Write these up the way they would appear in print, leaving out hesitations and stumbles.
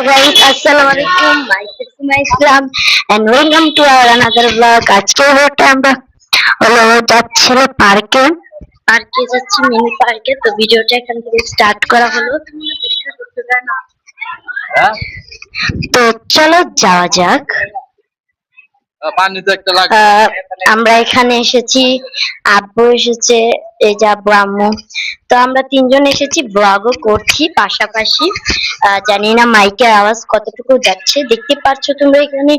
guys, Assalamualaikum. Myself Suma Islam and welcome to our another vlog. আজকে হচ্ছে আমরা হলো যাচ্ছিল পার্কে যাচ্ছি মিনি পার্কে। তো ভিডিওটা এখান থেকে স্টার্ট করা হলো। তো চলো যাওয়া যাক। আমরা এখানে এসেছি, আব্বু এসেছে, এই যে আব্বু আম্মু। তো আমরা তিনজন এসেছি, ব্লগও করছি পাশাপাশি। জানি না মাইকের আওয়াজ কতটুকু যাচ্ছে, দেখতে পাচ্ছ তোমরা এখানে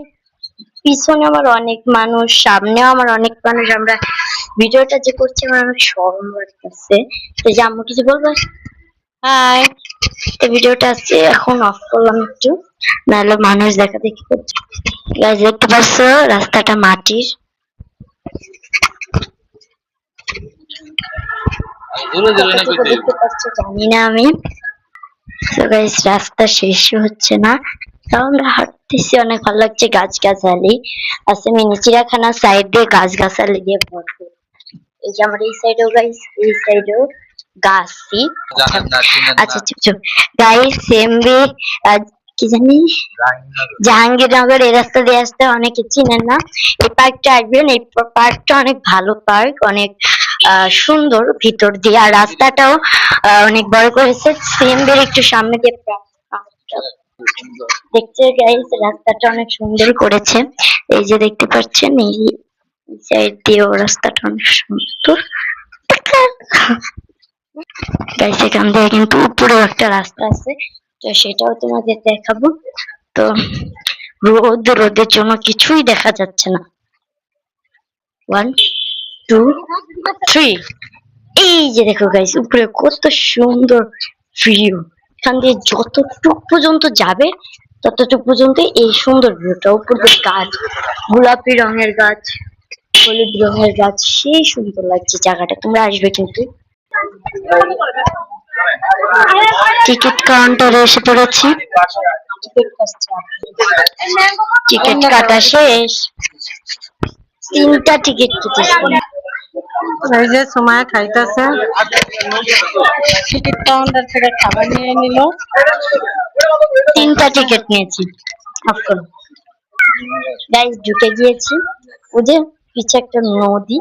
পিছনে আমার অনেক মানুষ, সামনেও আমার অনেক মানুষ। আমরা ভিডিওটা যে করছি আমার অনেক শরম লাগতেছে। এই যে আম্মু কিছু বলবো? হাই। তো ভিডিওটা আছে এখন অফ করলাম একটু, নাহলে মানুষ দেখা দেখি করছে। গাইজ দেখতে পাচ্ছ রাস্তাটা মাটির। দেখতে পাচ্ছ জানি না আমি। তো গাইজ রাস্তা শেষ হচ্ছে না, তাও আমরা হাঁটতেছি, অনেক ভালো লাগছে। গাছগাছালি আছে, মিনি চিড়িয়াখানা সাইড দিয়ে গাছগাছালি দিয়ে ভরপুর। এই যে আমার এই সাইডেও গাইজ, এই সাইডেও গাছই। আচ্ছা চুপ চুপ গাইজ, সেমবি কি জানি জাহাঙ্গীরনগর, এই রাস্তা দিয়ে আসতে অনেকে চিনেন না। এই পার্কটা আসবেন, এই পার্কটা অনেক ভালো পার্ক, অনেক সুন্দর ভিতর দিয়ে, আর রাস্তাটাও অনেক বড় করেছে। সিএমবির একটু সামনে দিয়ে দেখছে গাইস, রাস্তাটা অনেক সুন্দর করেছে। এই যে দেখতে পাচ্ছেন, এই সাইড দিয়েও রাস্তাটা অনেক সুন্দর। গাইস এখান থেকে কিন্তু উপরেও একটা রাস্তা আছে, তো সেটাও তোমাদের দেখাবো। তো রোদের জন্য কিছুই দেখা যাচ্ছে না। 1 2 3, এই যে দেখো গাইস উপরে কত সুন্দর ভিউ। এখান দিয়ে যতটুকু পর্যন্ত যাবে ততটুকু পর্যন্ত এই সুন্দর ভিউটা। উপরে গাছ, গোলাপি রঙের গাছ, হলুদ রঙের গাছ, সেই সুন্দর লাগছে জায়গাটা। তোমরা আসবে কিন্তু। টিকিট কাউন্টারে এসে পড়েছি, টিকিট কাটা শেষ। 3টা টিকিট কেটেছি। এই যে সময় খাইতেছে, টিকিট কাউন্টার থেকে খাবার নিয়ে নিল। 3টা টিকিট নিয়েছি। গাইস ঢুকে গিয়েছি, ওই যে পিছে একটা নদী।